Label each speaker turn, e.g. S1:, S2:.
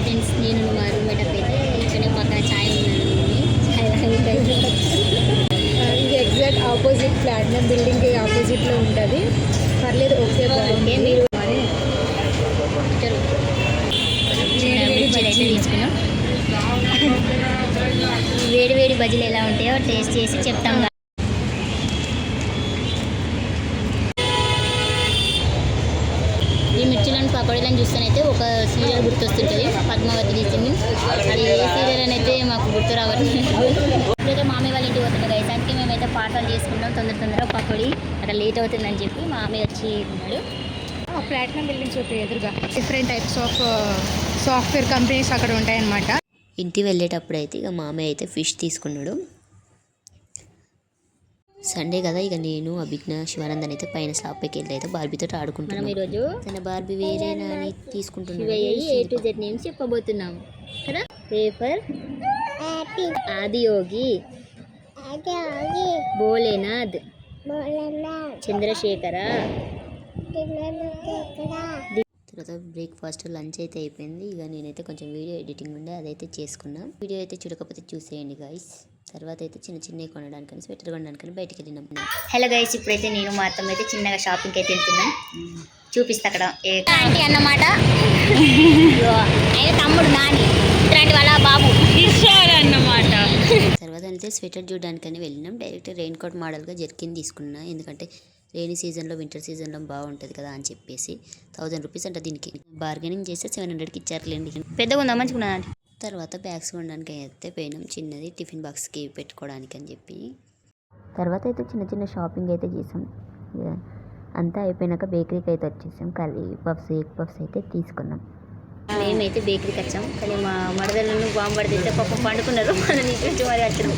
S1: Friends, నేను మా roommate అయితే ఇక్కడే పక్కన ఛాయ్ ఉన్నది, ఛాయ్
S2: ఇది ఎగ్జాక్ట్ ఆపోజిట్ ప్లాటినం బిల్డింగ్కి ఆపోజిట్లో ఉంటుంది. పర్లేదు, ఓకే బాగుంది.
S1: మీరు తీసుకున్నాం. వేడి వేడి బజ్జీలు ఎలా ఉంటాయో టేస్ట్ చేసి చెప్తాం. ఈ మిర్చిలను పకోడీలను చూస్తేనైతే ఒక సీరియల్ గుర్తొస్తుంటుంది, పద్మావతి తీసింది. అది ఏ సీరియల్ అని అయితే మాకు గుర్తు రావట్లేదు. ఇప్పుడైతే మామయ్య వాళ్ళ ఇంటికి పోతుంది గైస్, అందుకే మేమైతే పార్సల్ చేసుకుంటాం. తొందరగా పకోడీ అక్కడ లేట్ అవుతుందని చెప్పి మామయ్య వచ్చి ఉన్నాడు.
S2: ప్లాటినం బిల్డింగ్ చూపి ఎదురుగా different types of software companies అక్కడ ఉంటాయన్నమాట.
S1: ఇంటికి వెళ్ళేటప్పుడు అయితే ఇక మామయ్య అయితే ఫిష్ తీసుకున్నాడు. సండే కదా, ఇక నేను అభిజ్ఞ శివానందన్ అయితే పైన స్లాబ్ పైకి వెళ్ళి అయితే బార్బీతో ఆడుకుంటున్నాం. ఈరోజు తన బార్బీ వేరేనా అని తీసుకుంటున్నాం. A to Z నేమ్స్ చెప్పబోతున్నాం కదా. పేపర్ ఆదియోగి, భోలేనాథ్, చంద్రశేఖర. తర్వాత బ్రేక్ఫాస్ట్ లంచ్ అయితే అయిపోయింది. ఇక నేనైతే కొంచెం వీడియో ఎడిటింగ్ ఉండే అదైతే చేసుకున్నాం. వీడియో అయితే చూడకపోతే చూసేయండి గైస్. తర్వాత అయితే చిన్నవి కొనడానికని స్వెటర్ కొనడానికని బయటికి వెళ్ళినాం. హలో గైస్, ఇప్పుడైతే నేను మా అత్తమ్మ అయితే చిన్నగా షాపింగ్కి అయితే వెళ్తున్నాం. చూపిస్తా అక్కడ ఆంటీ అన్నమాట. ఆయన తమ్ముడు నాని, ఇట్లాంటి వాళ్ళ బాబు అన్నమాట. తర్వాత అయితే స్వెటర్ చూడడానికని వెళ్ళినాం. డైరెక్ట్ రెయిన్ కోట్ మోడల్గా జర్కిన్ తీసుకున్నా, ఎందుకంటే రెయినీ సీజన్లో వింటర్ సీజన్లో బాగుంటుంది కదా అని చెప్పేసి. 1000 రూపీస్ అంట దీనికి. బార్గెనింగ్ చేస్తే 700కి ఇచ్చారులేండి. పెద్దగా ఉందా, మంచిగా. తర్వాత బ్యాగ్స్ కొనడానికి అయితే పోయినాం, చిన్నది టిఫిన్ బాక్స్కి పెట్టుకోవడానికి అని చెప్పి. తర్వాత అయితే చిన్న షాపింగ్ అయితే చేసాం. అంతా అయిపోయినాక బేకరీకి అయితే వచ్చేసాం. కర్రీ పఫ్స్, ఎగ్ పఫ్స్ అయితే తీసుకున్నాం. మేమైతే బేకరీకి వచ్చాం, కానీ మా మరదలను బాంబు పడితే పాపం పండుకున్నారు. మన నీకు మరి వచ్చాం.